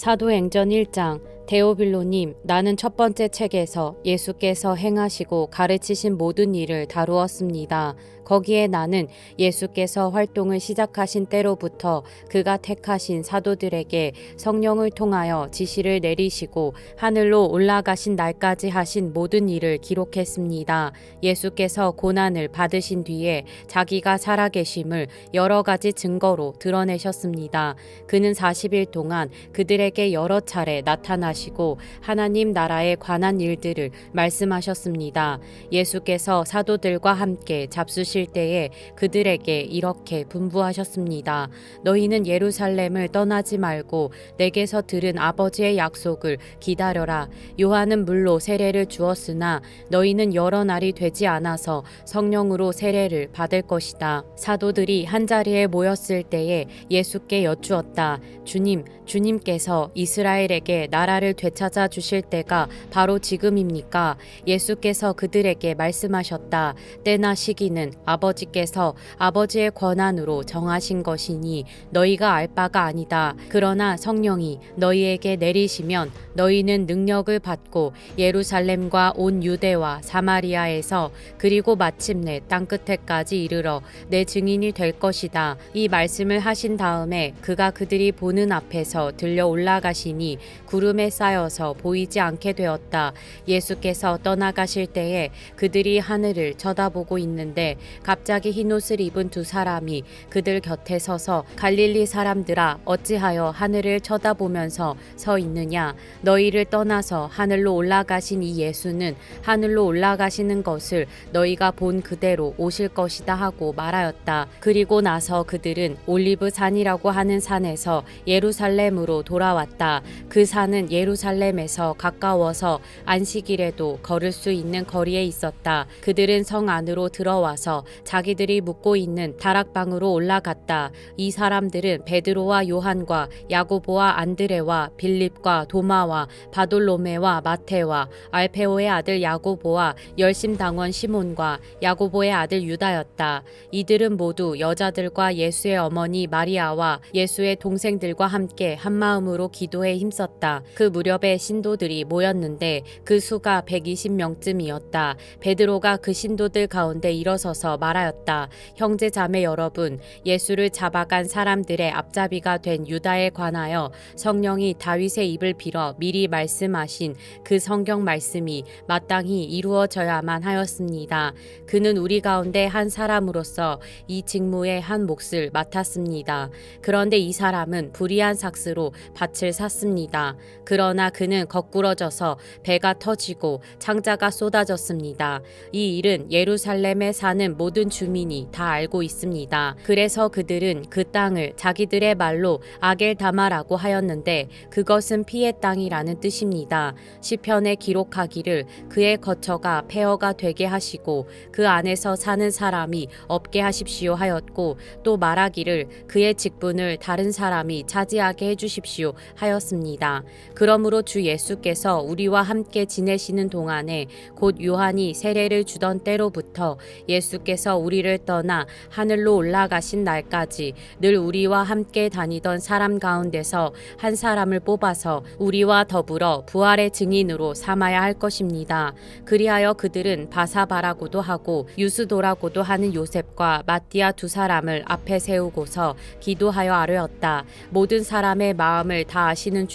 사도행전 1장. 데오빌로님, 나는 첫 번째 책에서 예수께서 행하시고 가르치신 모든 일을 다루었습니다. 거기에 나는 예수께서 활동을 시작하신 때로부터 그가 택하신 사도들에게 성령을 통하여 지시를 내리시고 하늘로 올라가신 날까지 하신 모든 일을 기록했습니다. 예수께서 고난을 받으신 뒤에 자기가 살아계심을 여러 가지 증거로 드러내셨습니다. 그는 40일 동안 그들에게 여러 차례 나타나시고 하나님 나라에 관한 일들을 말씀하셨습니다. 예수께서 사도들과 함께 잡수실 때에 그들에게 이렇게 분부하셨습니다. 너희는 예루살렘을 떠나지 말고 내게서 들은 아버지의 약속을 기다려라. 요한은 물로 세례를 주었으나 너희는 여러 날이 되지 않아서 성령으로 세례를 받을 것이다. 사도들이 한자리에 모였을 때에 예수께 여쭈었다. 주님께서 이스라엘에게 나라를 되찾아 주실 때가 바로 지금입니까? 예수께서 그들에게 말씀하셨다. 때나 시기는 아버지께서 아버지의 권한으로 정하신 것이니 너희가 알 바가 아니다. 그러나 성령이 너희에게 내리시면 너희는 능력을 받고 예루살렘과 온 유대와 사마리아에서 그리고 마침내 땅끝에까지 이르러 내 증인이 될 것이다. 이 말씀을 하신 다음에 그가 그들이 보는 앞에서 들려 올라가시니 구름에 쌓여서 보이지 않게 되었다. 예수께서 떠나가실 때에 그들이 하늘을 쳐다보고 있는데 갑자기 흰옷을 입은 두 사람이 그들 곁에 서서 갈릴리 사람들아 어찌하여 하늘을 쳐다보면서 서 있느냐. 너희를 떠나서 하늘로 올라가신 이 예수는 하늘로 올라가시는 것을 너희가 본 그대로 오실 것이다 하고 말하였다. 그리고 나서 그들은 올리브 산이라고 하는 산에서 예루살렘으로 돌아왔다. 그 산은 예루살렘에서 가까워서 안식일에도 걸을 수 있는 거리에 있었다. 그들은 성 안으로 들어와서 자기들이 묵고 있는 다락방으로 올라갔다. 이 사람들은 베드로와 요한과 야고보와 안드레와 빌립과 도마와 바돌로메와 마테와 알페오의 아들 야고보와 열심당원 시몬과 야고보의 아들 유다였다. 이들은 모두 여자들과 예수의 어머니 마리아와 예수의 동생들과 함께 한마음으로 기도에 힘썼다. 그 무렵에 신도들이 모였는데 그 수가 120명쯤이었다. 베드로가 그 신도들 가운데 일어서서 말하였다. 형제 자매 여러분, 예수를 잡아간 사람들의 앞잡이가 된 유다에 관하여 성령이 다윗의 입을 빌어 미리 말씀하신 그 성경 말씀이 마땅히 이루어져야만 하였습니다. 그는 우리 가운데 한 사람으로서 이 직무의 한 몫을 맡았습니다. 그런데 이 사람은 불의한 삭스로 밭을 샀습니다. 그러나 그는 거꾸러져서 배가 터지고 창자가 쏟아졌습니다. 이 일은 예루살렘에 사는 모든 주민이 다 알고 있습니다. 그래서 그들은 그 땅을 자기들의 말로 아겔다마라고 하였는데 그것은 피의 땅이라는 뜻입니다. 시편에 기록하기를 그의 거처가 폐허가 되게 하시고 그 안에서 사는 사람이 없게 하십시오 하였고 또 말하기를 그의 직분을 다른 사람이 차지하게 해주십시오 하였습니다. 그러므로 주 예수께서 우리와 함께 지내시는 동안에 곧 요한이 세례를 주던 때로부터 예수께서 우리를 떠나 하늘로 올라가신 날까지 늘 우리와 함께 다니던 사람 가운데서 한 사람을 뽑아서 우리와 더불어 부활의 증인으로 삼아야 할 것입니다. 그리하여 그들은 바사바라고도 하고 유스도라고도 하는 요셉과 마띠아 두 사람을 앞에 세우고서 기도하여 아뢰었다. 모든 사람의 마음을 다 아시는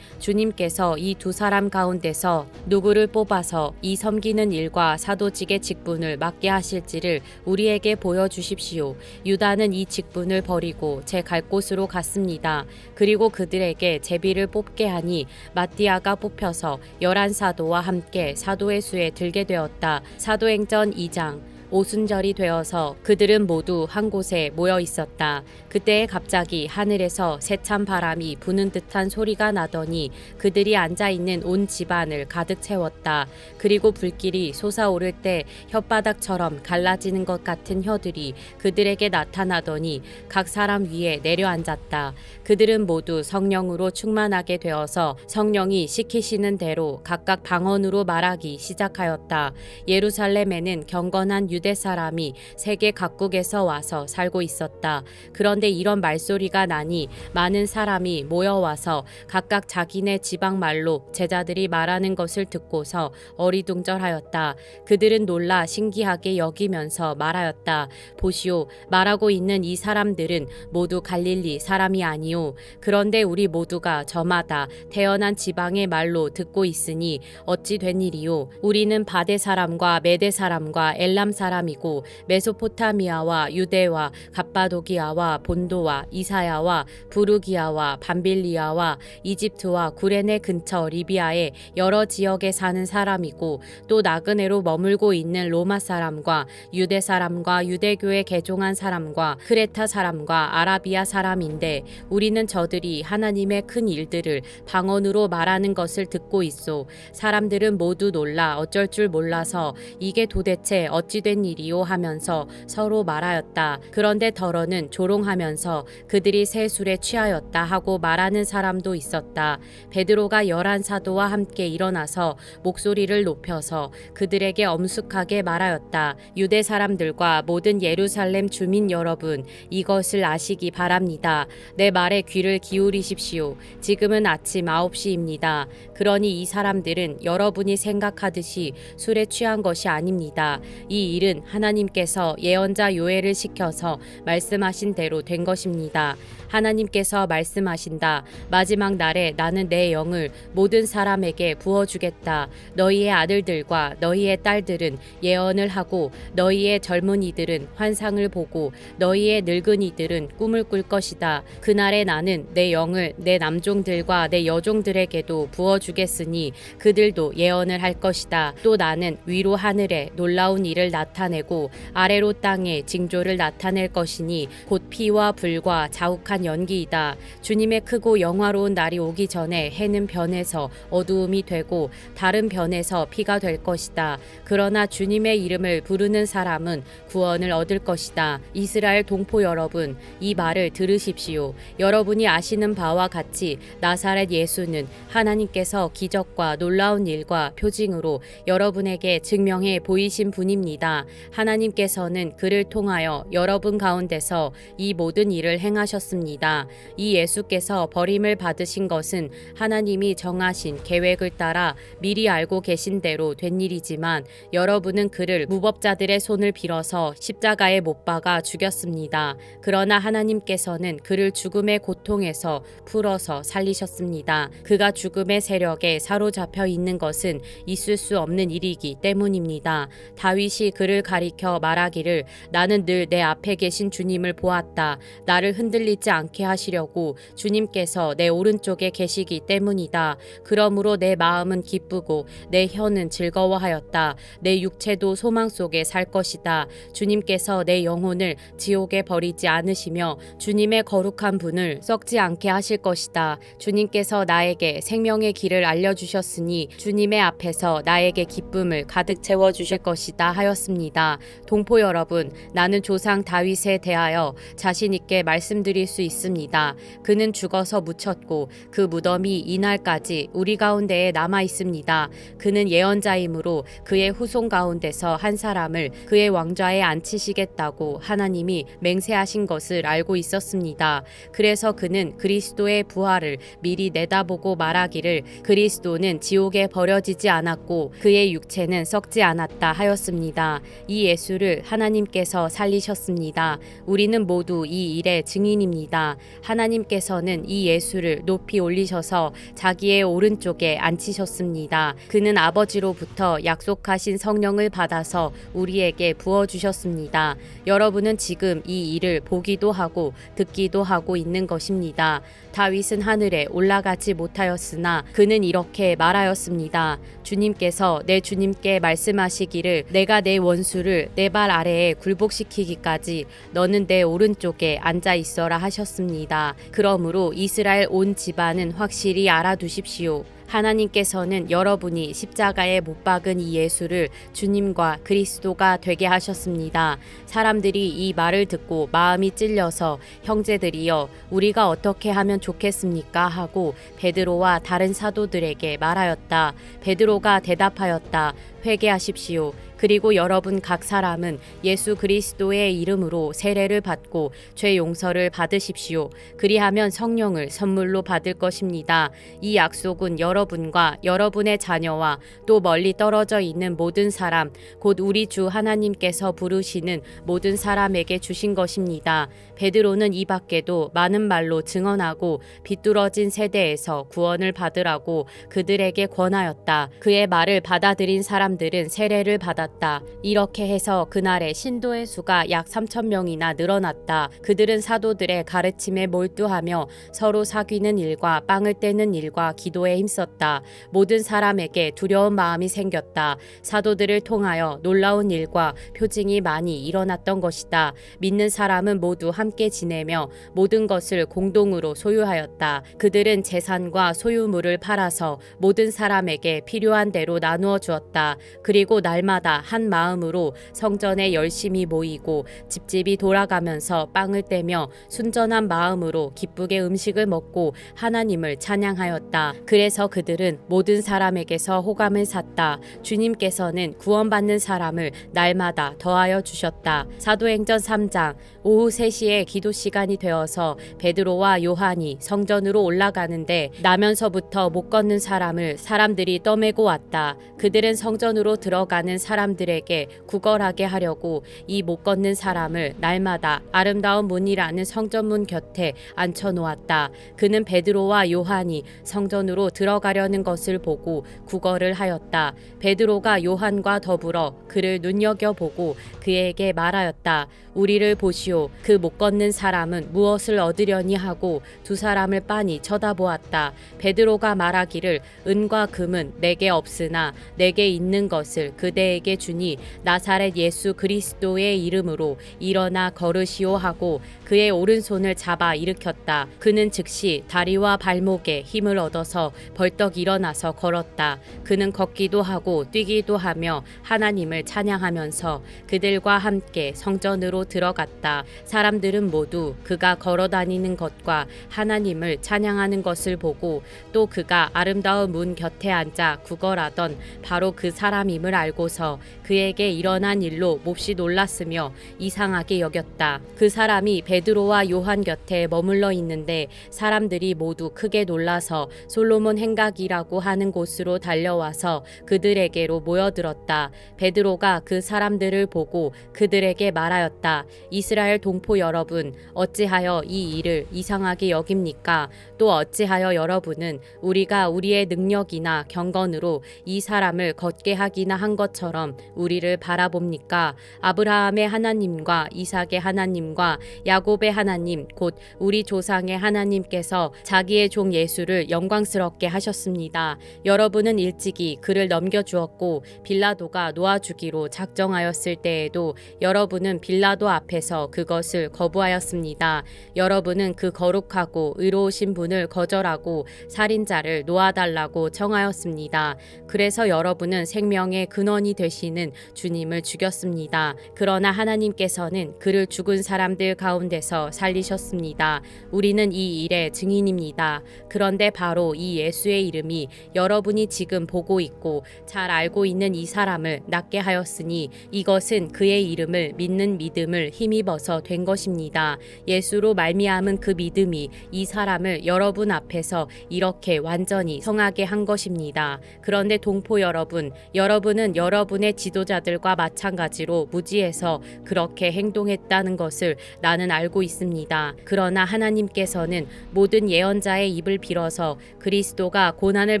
주님께서 이 두 사람 가운데서 누구를 뽑아서 이 섬기는 일과 사도직의 직분을 맡게 하실지를 우리에게 보여주십시오. 유다는 이 직분을 버리고 제 갈 곳으로 갔습니다. 그리고 그들에게 제비를 뽑게 하니 마띠아가 뽑혀서 11사도와 함께 사도의 수에 들게 되었다. 사도행전 2장. 오순절이 되어서 그들은 모두 한 곳에 모여 있었다. 그때에 갑자기 하늘에서 세찬 바람이 부는 듯한 소리가 나더니 그들이 앉아 있는 온 집안을 가득 채웠다. 그리고 불길이 솟아오를 때 혓바닥처럼 갈라지는 것 같은 혀들이 그들에게 나타나더니 각 사람 위에 내려앉았다. 그들은 모두 성령으로 충만하게 되어서 성령이 시키시는 대로 각각 방언으로 말하기 시작하였다. 예루살렘에는 경건한 유대 유대 사람이 세계 각국에서 와서 살고 있었다. 그런데 이런 말소리가 나니 많은 사람이 모여와서 각각 자기네 지방 말로 제자들이 말하는 것을 듣고서 어리둥절하였다. 그들은 놀라 신기하게 여기면서 말하였다. 보시오, 말하고 있는 이 사람들은 모두 갈릴리 사람이 아니오. 그런데 우리 모두가 저마다 태어난 지방의 말로 듣고 있으니 어찌 된 일이오. 우리는 바데 사람과 메데 사람과 엘람 사람이고 메소포타미아와 유대와 갑바도기아와 본도와 이사야와 부르기아와 밤빌리아와 이집트와 구레네 근처 리비아의 여러 지역에 사는 사람이고 또 나그네로 머물고 있는 로마 사람과 유대 사람과 유대교에 개종한 사람과 크레타 사람과 아라비아 사람인데 우리는 저들이 하나님의 큰 일들을 방언으로 말하는 것을 듣고 있소. 사람들은 모두 놀라 어쩔 줄 몰라서 이게 도대체 어찌 된 일이오 하면서 서로 말하였다. 그런데 더러는 조롱하면서 그들이 새 술에 취하였다 하고 말하는 사람도 있었다. 베드로가 11 사도와 함께 일어나서 목소리를 높여서 그들에게 엄숙하게 말하였다. 유대 사람들과 모든 예루살렘 주민 여러분, 이것을 아시기 바랍니다. 내 말에 귀를 기울이십시오. 지금은 아침 9시입니다. 그러니 이 사람들은 여러분이 생각하듯이 술에 취한 것이 아닙니다. 이 일은 하나님께서 예언자 요엘을 시켜서 말씀하신 대로 된 것입니다. 하나님께서 말씀하신다. 마지막 날에 나는 내 영을 모든 사람에게 부어주겠다. 너희의 아들들과 너희의 딸들은 예언을 하고 너희의 젊은이들은 환상을 보고 너희의 늙은이들은 꿈을 꿀 것이다. 그날에 나는 내 영을 내 남종들과 내 여종들에게도 부어주겠으니 그들도 예언을 할 것이다. 또 나는 위로 하늘에 놀라운 일을 나타내고 아래로 땅에 징조를 나타낼 것이니 곧 피와 불과 자욱한 연기이다. 주님의 크고 영화로운 날이 오기 전에 해는 변해서 어두움이 되고 다른 변에서 피가 될 것이다. 그러나 주님의 이름을 부르는 사람은 구원을 얻을 것이다. 이스라엘 동포 여러분, 이 말을 들으십시오. 여러분이 아시는 바와 같이 나사렛 예수는 하나님께서 기적과 놀라운 일과 표징으로 여러분에게 증명해 보이신 분입니다. 하나님께서는 그를 통하여 여러분 가운데서 이 모든 일을 행하셨습니다. 이 예수께서 버림을 받으신 것은 하나님이 정하신 계획을 따라 미리 알고 계신 대로 된 일이지만 여러분은 그를 무법자들의 손을 빌어서 십자가에 못 박아 죽였습니다. 그러나 하나님께서는 그를 죽음의 고통에서 풀어서 살리셨습니다. 그가 죽음의 세력에 사로잡혀 있는 것은 있을 수 없는 일이기 때문입니다. 다윗이 그를 가리켜 말하기를 나는 늘 내 앞에 계신 주님을 보았다. 나를 흔들리지 않게 하시려고 주님께서 내 오른쪽에 계시기 때문이다. 그러므로 내 마음은 기쁘고 내 혀는 즐거워하였다. 내 육체도 소망 속에 살 것이다. 주님께서 내 영혼을 지옥에 버리지 않으시며 주님의 거룩한 분을 썩지 않게 하실 것이다. 주님께서 나에게 생명의 길을 알려주셨으니 주님의 앞에서 나에게 기쁨을 가득 채워주실 것이다 하였습니다. 동포 여러분, 나는 조상 다윗에 대하여 자신 있게 말씀드릴 수 있습니다. 그는 죽어서 묻혔고 그 무덤이 이날까지 우리 가운데에 남아 있습니다. 그는 예언자이므로 그의 후손 가운데서 한 사람을 그의 왕좌에 앉히시겠다고 하나님이 맹세하신 것을 알고 있었습니다. 그래서 그는 그리스도의 부활을 미리 내다보고 말하기를 그리스도는 지옥에 버려지지 않았고 그의 육체는 썩지 않았다 하였습니다. 이 예수를 하나님께서 살리셨습니다. 우리는 모두 이 일의 증인입니다. 하나님께서는 이 예수를 높이 올리셔서 자기의 오른쪽에 앉히셨습니다. 그는 아버지로부터 약속하신 성령을 받아서 우리에게 부어주셨습니다. 여러분은 지금 이 일을 보기도 하고 듣기도 하고 있는 것입니다. 다윗은 하늘에 올라가지 못하였으나 그는 이렇게 말하였습니다. 주님께서 내 주님께 말씀하시기를 내가 내 원수를 내 발 아래에 굴복시키기까지 너는 내 오른쪽에 앉아 있어라 하셨습니다. 그러므로 이스라엘 온 집안은 확실히 알아두십시오. 하나님께서는 여러분이 십자가에 못 박은 이 예수를 주님과 그리스도가 되게 하셨습니다. 사람들이 이 말을 듣고 마음이 찔려서 형제들이여 우리가 어떻게 하면 좋겠습니까 하고 베드로와 다른 사도들에게 말하였다. 베드로가 대답하였다. 회개하십시오. 그리고 여러분 각 사람은 예수 그리스도의 이름으로 세례를 받고 죄 용서를 받으십시오. 그리하면 성령을 선물로 받을 것입니다. 이 약속은 여러분과 여러분의 자녀와 또 멀리 떨어져 있는 모든 사람, 곧 우리 주 하나님께서 부르시는 모든 사람에게 주신 것입니다. 베드로는 이 밖에도 많은 말로 증언하고 비뚤어진 세대에서 구원을 받으라고 그들에게 권하였다. 그의 말을 받아들인 사람들은 세례를 받았다. 이렇게 해서 그날에 신도의 수가 약 3,000명이나 늘어났다. 그들은 사도들의 가르침에 몰두하며 서로 사귀는 일과 빵을 떼는 일과 기도에 힘썼다. 모든 사람에게 두려운 마음이 생겼다. 사도들을 통하여 놀라운 일과 표징이 많이 일어났던 것이다. 믿는 사람은 모두 함께 지내며 모든 것을 공동으로 소유하였다. 그들은 재산과 소유물을 팔아서 모든 사람에게 필요한 대로 나누어 주었다. 그리고 날마다 한 마음으로 성전에 열심히 모이고 집집이 돌아가면서 빵을 떼며 순전한 마음으로 기쁘게 음식을 먹고 하나님을 찬양하였다. 그래서 그들은 모든 사람에게서 호감을 샀다. 주님께서는 구원받는 사람을 날마다 더하여 주셨다. 사도행전 3장 오후 3시에 기도 시간이 되어서 베드로와 요한이 성전으로 올라가는데 나면서부터 못 걷는 사람을 사람들이 떠매고 왔다. 그들은 성전으로 들어가는 사람들에게 구걸하게 하려고 이 못 걷는 사람을 날마다 아름다운 문이라는 성전문 곁에 앉혀 놓았다. 그는 베드로와 요한이 성전으로 들어가려는 것을 보고 구걸을 하였다. 베드로가 요한과 더불어 그를 눈여겨보고 그에게 말하였다. 우리를 보시오. 그 못 걷는 사람은 무엇을 얻으려니 하고 두 사람을 빤히 쳐다보았다. 베드로가 말하기를 은과 금은 내게 없으나 내게 있는 것을 그대에게 주니 나사렛 예수 그리스도의 이름으로 일어나 걸으시오 하고 그의 오른손을 잡아 일으켰다. 그는 즉시 다리와 발목에 힘을 얻어서 벌떡 일어나서 걸었다. 그는 걷기도 하고 뛰기도 하며 하나님을 찬양하면서 그들과 함께 성전으로 들어갔다. 사람들은 모두 그가 걸어다니는 것과 하나님을 찬양하는 것을 보고 또 그가 아름다운 문 곁에 앉아 구걸하던 바로 그 사람임을 알고서 그에게 일어난 일로 몹시 놀랐으며 이상하게 여겼다. 그 사람이 베드로와 요한 곁에 머물러 있는데 사람들이 모두 크게 놀라서 솔로몬 행각이라고 하는 곳으로 달려와서 그들에게로 모여들었다. 베드로가 그 사람들을 보고 그들에게 말하였다. 이스라엘 동포 여러분, 어찌하여 이 일을 이상하게 여깁니까? 또 어찌하여 여러분은 우리가 우리의 능력이나 경건으로 이 사람을 걷게 하기나 한 것처럼 우리를 바라봅니까? 아브라함의 하나님과 이삭의 하나님과 야곱의 하나님 곧 우리 조상의 하나님께서 자기의 종 예수를 영광스럽게 하셨습니다. 여러분은 일찍이 그를 넘겨주었고 빌라도가 놓아주기로 작정하였을 때에도 여러분은 빌라도 앞에서 그것을 거부하였습니다. 여러분은 그 거룩하고 의로우신 분을 거절하고 살인자를 놓아달라고 청하였습니다. 그래서 여러분은 생명의 근원이 되시는 주님을 죽였습니다. 그러나 하나님께서는 그를 죽은 사람들 가운데서 살리셨습니다. 우리는 이 일의 증인입니다. 그런데 바로 이 예수의 이름이 여러분이 지금 보고 있고 잘 알고 있는 이 사람을 낫게 하였으니 이것은 그의 이름을 믿는 믿음을 힘입어서 된 것입니다. 예수로 말미암은 그 믿음이 이 사람을 여러분 앞에서 이렇게 완전히 성하게 한 것입니다. 그런데 동포 여러분, 여러분은 여러분의 지도자들과 마찬가지로 무지해서 그렇게 행동했다는 것을 나는 알고 있습니다. 그러나 하나님께서는 모든 예언자의 입을 빌어서 그리스도가 고난을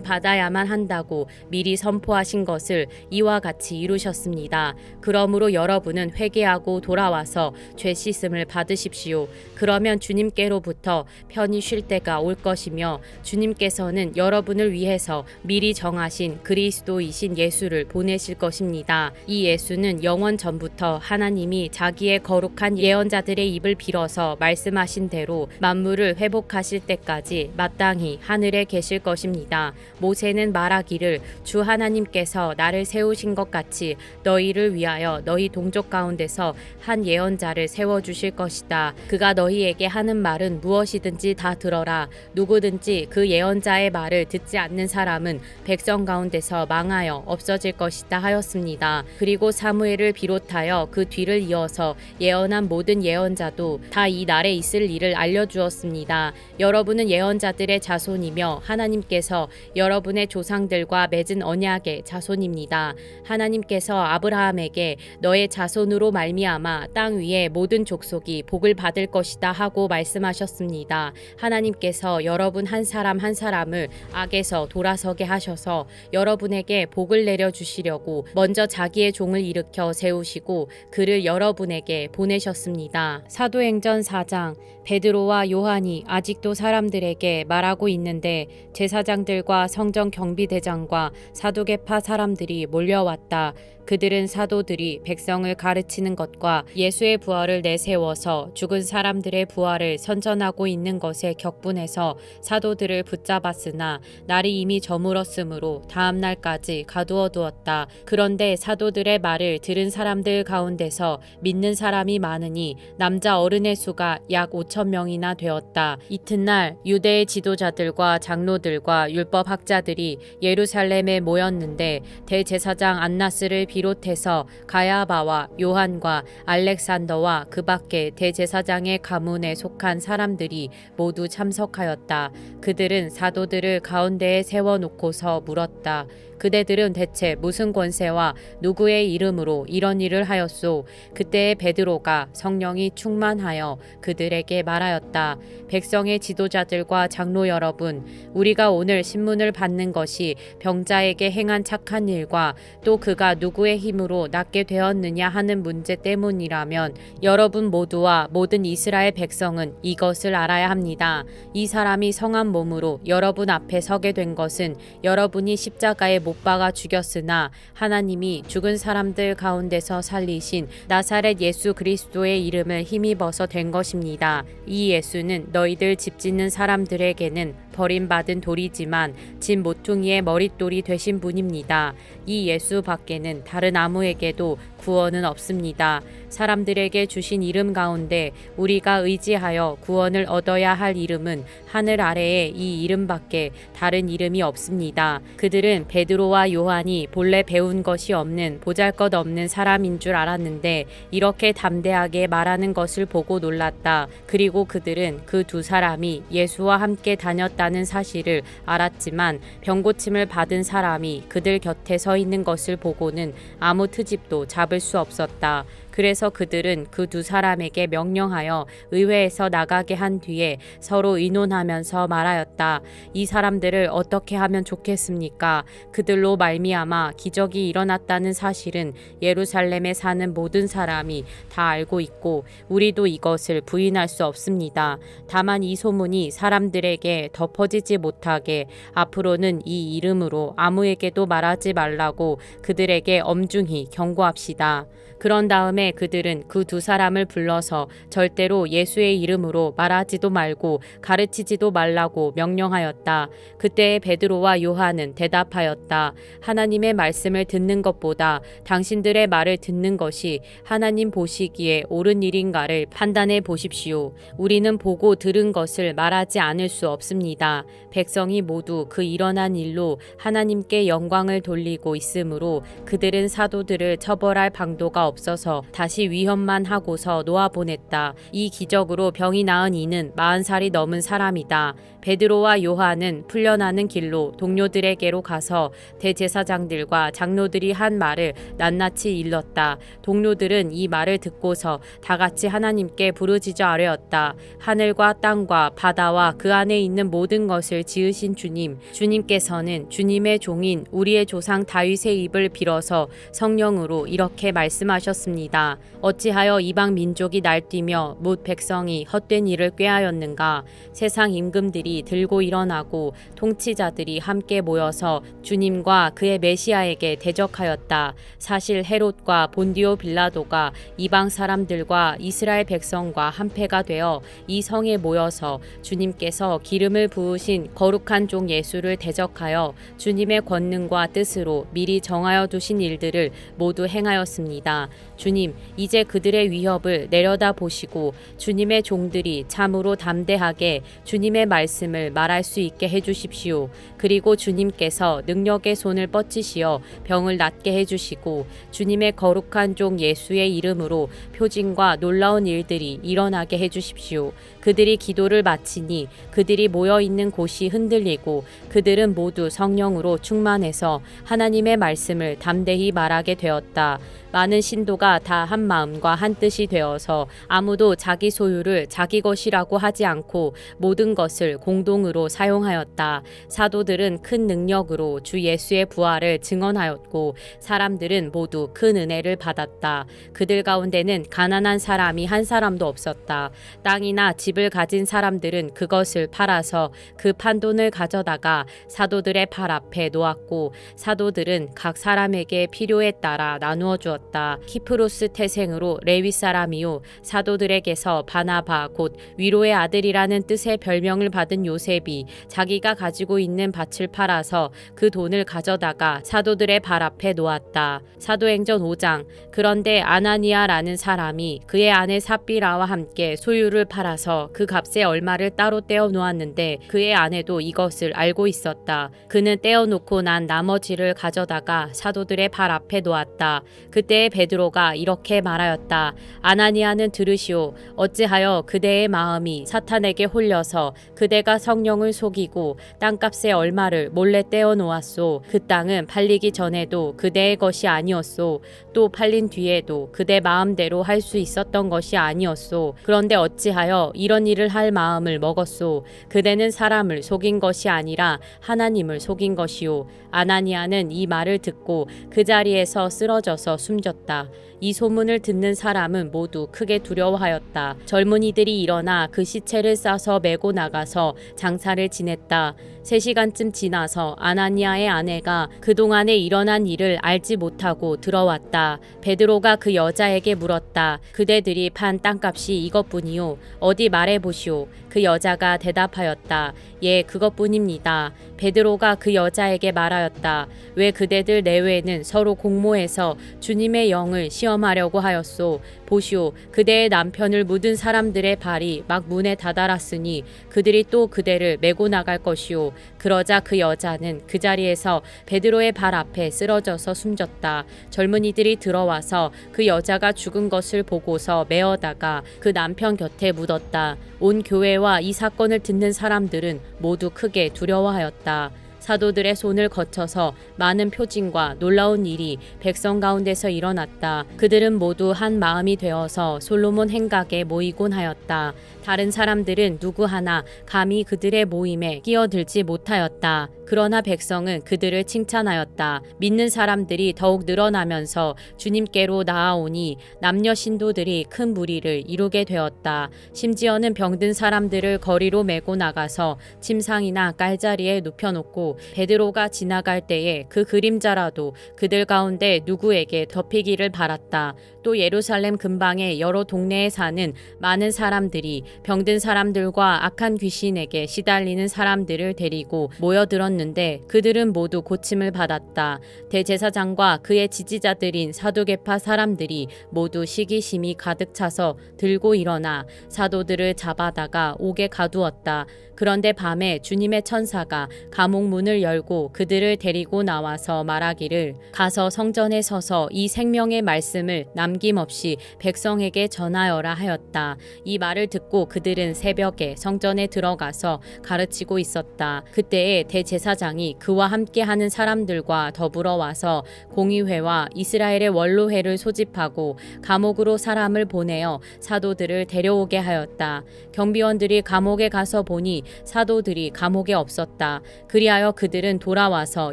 받아야만 한다고 미리 선포하신 것을 이와 같이 이루셨습니다. 그러므로 여러분은 회개하고 돌아와서 죄 씻음을 받으십시오. 그러면 주님께로부터 편히 쉴 때가 올 것이며 주님께서는 여러분을 위해서 미리 정하신 그리스도이신 예수를 보내실 것입니다. 이 예수는 영원 전부터 하나님이 자기의 거룩한 예언자들의 입을 빌어서 말씀하신 대로 만물을 회복하실 때까지 마땅히 하늘에 계실 것입니다. 모세는 말하기를 주 하나님께서 나를 세우신 것 같이 너희를 위하여 너희 동족 가운데서 한 예언자를 세워주실 것이다. 그가 너희에게 하는 말은 무엇이든지 다 들어라. 누구든지 그 예언자의 말을 듣지 않는 사람은 백성 가운데서 망하여 없어질 것이다 하였습니다. 하셨습니다. 그리고 사무엘을 비롯하여 그 뒤를 이어서 예언한 모든 예언자도 다 이 날에 있을 일을 알려주었습니다. 여러분은 예언자들의 자손이며 하나님께서 여러분의 조상들과 맺은 언약의 자손입니다. 하나님께서 아브라함에게 너의 자손으로 말미암아 땅 위의 모든 족속이 복을 받을 것이다 하고 말씀하셨습니다. 하나님께서 여러분 한 사람 한 사람을 악에서 돌아서게 하셔서 여러분에게 복을 내려주시려고 먼저 자기의 종을 일으켜 세우시고 그를 여러분에게 보내셨습니다. 사도행전 4장 베드로와 요한이 아직도 사람들에게 말하고 있는데 제사장들과 성전 경비대장과 사두개파 사람들이 몰려왔다. 그들은 사도들이 백성을 가르치는 것과 예수의 부활을 내세워서 죽은 사람들의 부활을 선전하고 있는 것에 격분해서 사도들을 붙잡았으나 날이 이미 저물었으므로 다음 날까지 가두어 두었다. 그런데 사도들의 말을 들은 사람들 가운데서 믿는 사람이 많으니 남자 어른의 수가 약 5천 명이나 되었다. 이튿날 유대의 지도자들과 장로들과 율법학자들이 예루살렘에 모였는데 대제사장 안나스를 비롯해서 가야바와 요한과 알렉산더와 그 밖에 대제사장의 가문에 속한 사람들이 모두 참석하였다. 그들은 사도들을 가운데에 세워놓고서 물었다. 그대들은 대체 무슨 권세와 누구의 이름으로 이런 일을 하였소? 그때에 베드로가 성령이 충만하여 그들에게 말하였다. 백성의 지도자들과 장로 여러분, 우리가 오늘 신문을 받는 것이 병자에게 행한 착한 일과 또 그가 누구의 힘으로 낫게 되었느냐 하는 문제 때문이라면 여러분 모두와 모든 이스라엘 백성은 이것을 알아야 합니다. 이 사람이 성한 몸으로 여러분 앞에 서게 된 것은 여러분이 십자가에 못 박아 죽였으나 하나님이 죽은 사람들 가운데서 살리신 나사렛 예수 그리스도의 이름을 힘입어서 된 것입니다. 이 예수는 너희들 집 짓는 사람들에게는 버림받은 돌이지만 집 모퉁이의 머릿돌이 되신 분입니다. 이 예수 밖에는 다른 아무에게도 구원은 없습니다. 사람들에게 주신 이름 가운데 우리가 의지하여 구원을 얻어야 할 이름은 하늘 아래에 이 이름밖에 다른 이름이 없습니다. 그들은 베드로와 요한이 본래 배운 것이 없는 보잘것없는 사람인 줄 알았는데 이렇게 담대하게 말하는 것을 보고 놀랐다. 그리고 그들은 그 두 사람이 예수와 함께 다녔다는 사실을 알았지만 병고침을 받은 사람이 그들 곁에 서 있는 것을 보고는 아무 트집도 잡을 수 없었다. 그래서 그들은 그 두 사람에게 명령하여 의회에서 나가게 한 뒤에 서로 의논하면서 말하였다. 이 사람들을 어떻게 하면 좋겠습니까? 그들로 말미암아 기적이 일어났다는 사실은 예루살렘에 사는 모든 사람이 다 알고 있고 우리도 이것을 부인할 수 없습니다. 다만 이 소문이 사람들에게 덮어지지 못하게 앞으로는 이 이름으로 아무에게도 말하지 말라고 그들에게 엄중히 경고합시다. 그런 다음에 그들은 그 두 사람을 불러서 절대로 예수의 이름으로 말하지도 말고 가르치지도 말라고 명령하였다. 그때 베드로와 요한은 대답하였다. 하나님의 말씀을 듣는 것보다 당신들의 말을 듣는 것이 하나님 보시기에 옳은 일인가를 판단해 보십시오. 우리는 보고 들은 것을 말하지 않을 수 없습니다. 백성이 모두 그 일어난 일로 하나님께 영광을 돌리고 있으므로 그들은 사도들을 처벌할 방도가 없어서 다시 위협만 하고서 놓아보냈다. 이 기적으로 병이 나은 이는 40살이 넘은 사람이다. 베드로와 요한은 풀려나는 길로 동료들에게로 가서 대제사장들과 장로들이 한 말을 낱낱이 일렀다. 동료들은 이 말을 듣고서 다 같이 하나님께 부르짖어 아뢰었다. 하늘과 땅과 바다와 그 안에 있는 모든 것을 지으신 주님, 주님께서는 주님의 종인 우리의 조상 다윗의 입을 빌어서 성령으로 이렇게 말씀하셨습니다. 어찌하여 이방 민족이 날뛰며 못 백성이 헛된 일을 꾀하였는가? 세상 임금들이 들고 일어나고 통치자들이 함께 모여서 주님과 그의 메시아에게 대적하였다. 사실 헤롯과 본디오 빌라도가 이방 사람들과 이스라엘 백성과 한패가 되어 이 성에 모여서 주님께서 기름을 부으신 거룩한 종 예수를 대적하여 주님의 권능과 뜻으로 미리 정하여 두신 일들을 모두 행하였습니다. 말했다. 주님, 이제 그들의 위협을 내려다 보시고 주님의 종들이 참으로 담대하게 주님의 말씀을 말할 수 있게 해주십시오. 그리고 주님께서 능력의 손을 뻗치시어 병을 낫게 해주시고 주님의 거룩한 종 예수의 이름으로 표징과 놀라운 일들이 일어나게 해주십시오. 그들이 기도를 마치니 그들이 모여있는 곳이 흔들리고 그들은 모두 성령으로 충만해서 하나님의 말씀을 담대히 말하게 되었다. 많은 신도가 다 한 마음과 한 뜻이 되어서 아무도 자기 소유를 자기 것이라고 하지 않고 모든 것을 공동으로 사용하였다. 사도들은 큰 능력으로 주 예수의 부활을 증언하였고 사람들은 모두 큰 은혜를 받았다. 그들 가운데는 가난한 사람이 한 사람도 없었다. 땅이나 집을 가진 사람들은 그것을 팔아서 그 판돈을 가져다가 사도들의 발 앞에 놓았고 사도들은 각 사람에게 필요에 따라 나누어 주었다. 키프로스 태생으로 레위 사람이요 사도들에게서 바나바 곧 위로의 아들이라는 뜻의 별명을 받은 요셉이 자기가 가지고 있는 밭을 팔아서 그 돈을 가져다가 사도들의 발 앞에 놓았다. 사도행전 5장. 그런데 아나니아라는 사람이 그의 아내 삽비라와 함께 소유를 팔아서 그 값에 얼마를 따로 떼어 놓았는데 그의 아내도 이것을 알고 있었다. 그는 떼어 놓고 난 나머지를 가져다가 사도들의 발 앞에 놓았다. 그때 베드로가 이렇게 말하였다. 아나니아는 들으시오. 어찌하여 그대의 마음이 사탄에게 홀려서 그대가 성령을 속이고 땅값의 얼마를 몰래 떼어 놓았소. 그 땅은 팔리기 전에도 그대의 것이 아니었소. 또 팔린 뒤에도 그대 마음대로 할 수 있었던 것이 아니었소. 그런데 어찌하여 이런 일을 할 마음을 먹었소. 그대는 사람을 속인 것이 아니라 하나님을 속인 것이오. 아나니아는 이 말을 듣고 그 자리에서 쓰러져서 숨졌다. 이 소문을 듣는 사람은 모두 크게 두려워하였다. 젊은이들이 일어나 그 시체를 싸서 메고 나가서 장사를 지냈다. 3시간쯤 지나서 아나니아의 아내가 그동안에 일어난 일을 알지 못하고 들어왔다. 베드로가 그 여자에게 물었다. 그대들이 판 땅값이 이것뿐이요. 어디 말해보시오. 그 여자가 대답하였다. 예, 그것뿐입니다. 베드로가 그 여자에게 말하였다. 왜 그대들 내외는 서로 공모해서 주님의 영을 시험하려고 하였소. 보시오. 그대의 남편을 묻은 사람들의 발이 막 문에 다다랐으니 그들이 또 그대를 메고 나갈 것이오. 그러자 그 여자는 그 자리에서 베드로의 발 앞에 쓰러져서 숨졌다. 젊은이들이 들어와서 그 여자가 죽은 것을 보고서 메어다가 그 남편 곁에 묻었다. 온 교회와 이 사건을 듣는 사람들은 모두 크게 두려워하였다. 사도들의 손을 거쳐서 많은 표징과 놀라운 일이 백성 가운데서 일어났다. 그들은 모두 한 마음이 되어서 솔로몬 행각에 모이곤 하였다. 다른 사람들은 누구 하나 감히 그들의 모임에 끼어들지 못하였다. 그러나 백성은 그들을 칭찬하였다. 믿는 사람들이 더욱 늘어나면서 주님께로 나아오니 남녀 신도들이 큰 무리를 이루게 되었다. 심지어는 병든 사람들을 거리로 메고 나가서 침상이나 깔자리에 눕혀놓고 베드로가 지나갈 때에 그 그림자라도 그들 가운데 누구에게 덮이기를 바랐다. 또 예루살렘 근방의 여러 동네에 사는 많은 사람들이 병든 사람들과 악한 귀신에게 시달리는 사람들을 데리고 모여들었는데 그들은 모두 고침을 받았다. 대제사장과 그의 지지자들인 사두개파 사람들이 모두 시기심이 가득 차서 들고 일어나 사도들을 잡아다가 옥에 가두었다. 그런데 밤에 주님의 천사가 감옥 문을 열고 그들을 데리고 나와서 말하기를 가서 성전에 서서 이 생명의 말씀을 남김없이 백성에게 전하여라 하였다. 이 말을 듣고 그들은 새벽에 성전에 들어가서 가르치고 있었다. 그때에 대제사장이 그와 함께하는 사람들과 더불어 와서 공의회와 이스라엘의 원로회를 소집하고 감옥으로 사람을 보내어 사도들을 데려오게 하였다. 경비원들이 감옥에 가서 보니 사도들이 감옥에 없었다. 그리하여 그들은 돌아와서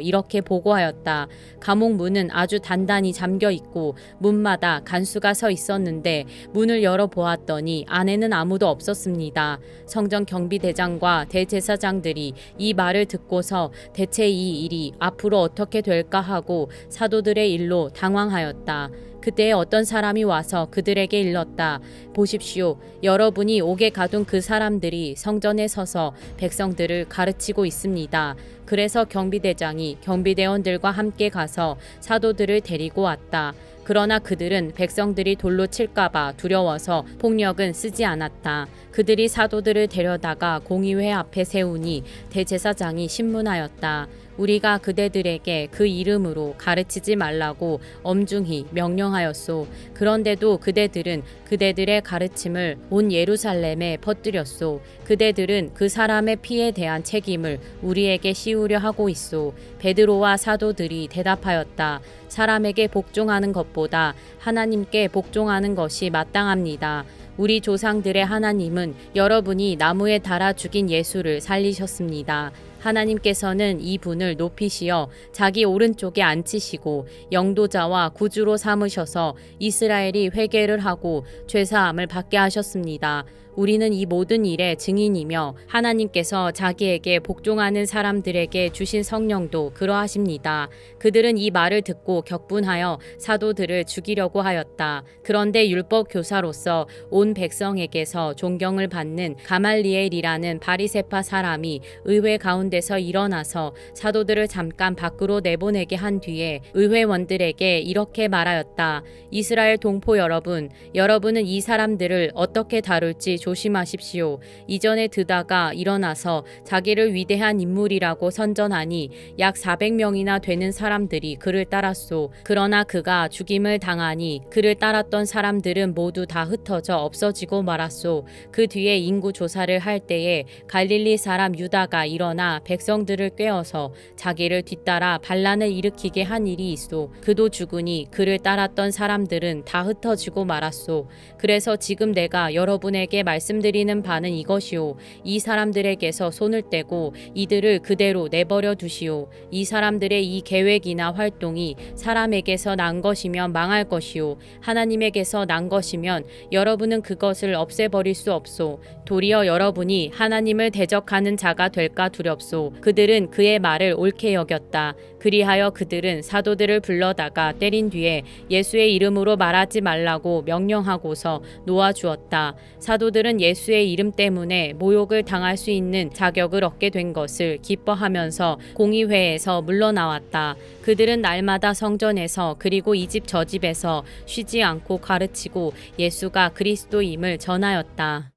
이렇게 보고하였다. 감옥 문은 아주 단단히 잠겨 있고 문마다 간수가 서 있었는데 문을 열어 보았더니 안에는 아무도 없었습니다. 성전 경비대장과 대제사장들이 이 말을 듣고서 대체 이 일이 앞으로 어떻게 될까 하고 사도들의 일로 당황하였다. 그때 어떤 사람이 와서 그들에게 일렀다. 보십시오. 여러분이 옥에 가둔 그 사람들이 성전에 서서 백성들을 가르치고 있습니다. 그래서 경비대장이 경비대원들과 함께 가서 사도들을 데리고 왔다. 그러나 그들은 백성들이 돌로 칠까봐 두려워서 폭력은 쓰지 않았다. 그들이 사도들을 데려다가 공의회 앞에 세우니 대제사장이 신문하였다. 우리가 그대들에게 그 이름으로 가르치지 말라고 엄중히 명령하였소. 그런데도 그대들은 그대들의 가르침을 온 예루살렘에 퍼뜨렸소. 그대들은 그 사람의 피에 대한 책임을 우리에게 씌우려 하고 있소. 베드로와 사도들이 대답하였다. 사람에게 복종하는 것보다 하나님께 복종하는 것이 마땅합니다. 우리 조상들의 하나님은 여러분이 나무에 달아 죽인 예수를 살리셨습니다. 하나님께서는 이 분을 높이시어 자기 오른쪽에 앉히시고 영도자와 구주로 삼으셔서 이스라엘이 회개를 하고 죄사함을 받게 하셨습니다. 우리는 이 모든 일의 증인이며 하나님께서 자기에게 복종하는 사람들에게 주신 성령도 그러하십니다. 그들은 이 말을 듣고 격분하여 사도들을 죽이려고 하였다. 그런데 율법 교사로서 온 백성에게서 존경을 받는 가말리엘이라는 바리새파 사람이 의회 가운데서 일어나서 사도들을 잠깐 밖으로 내보내게 한 뒤에 의회원들에게 이렇게 말하였다. 이스라엘 동포 여러분, 여러분은 이 사람들을 어떻게 다룰지 조심하십시오. 이전에 드다가 일어나서 자기를 위대한 인물이라고 선전하니 약 400명이나 되는 사람들이 그를 따랐소. 그러나 그가 죽임을 당하니 그를 따랐던 사람들은 모두 다 흩어져 없어지고 말았소. 그 뒤에 인구 조사를 할 때에 갈릴리 사람 유다가 일어나 백성들을 꿰어서 자기를 뒤따라 반란을 일으키게 한 일이 있소. 그도 죽으니 그를 따랐던 사람들은 다 흩어지고 말았소. 그래서 지금 내가 여러분에게 말씀드리는 바는 이것이오. 이 사람들에게서 손을 떼고 이들을 그대로 내버려 두시오. 이 사람들의 이 계획이나 활동이 사람에게서 난 것이면 망할 것이오. 하나님에게서 난 것이면 여러분은 그것을 없애버릴 수 없소. 도리어 여러분이 하나님을 대적하는 자가 될까 두렵소. 그들은 그의 말을 옳게 여겼다. 그리하여 그들은 사도들을 불러다가 때린 뒤에 예수의 이름으로 말하지 말라고 명령하고서 놓아주었다. 사도들은 예수의 이름 때문에 모욕을 당할 수 있는 자격을 얻게 된 것을 기뻐하면서 공의회에서 물러나왔다. 그들은 날마다 성전에서 그리고 이 집 저 집에서 쉬지 않고 가르치고 예수가 그리스도임을 전하였다.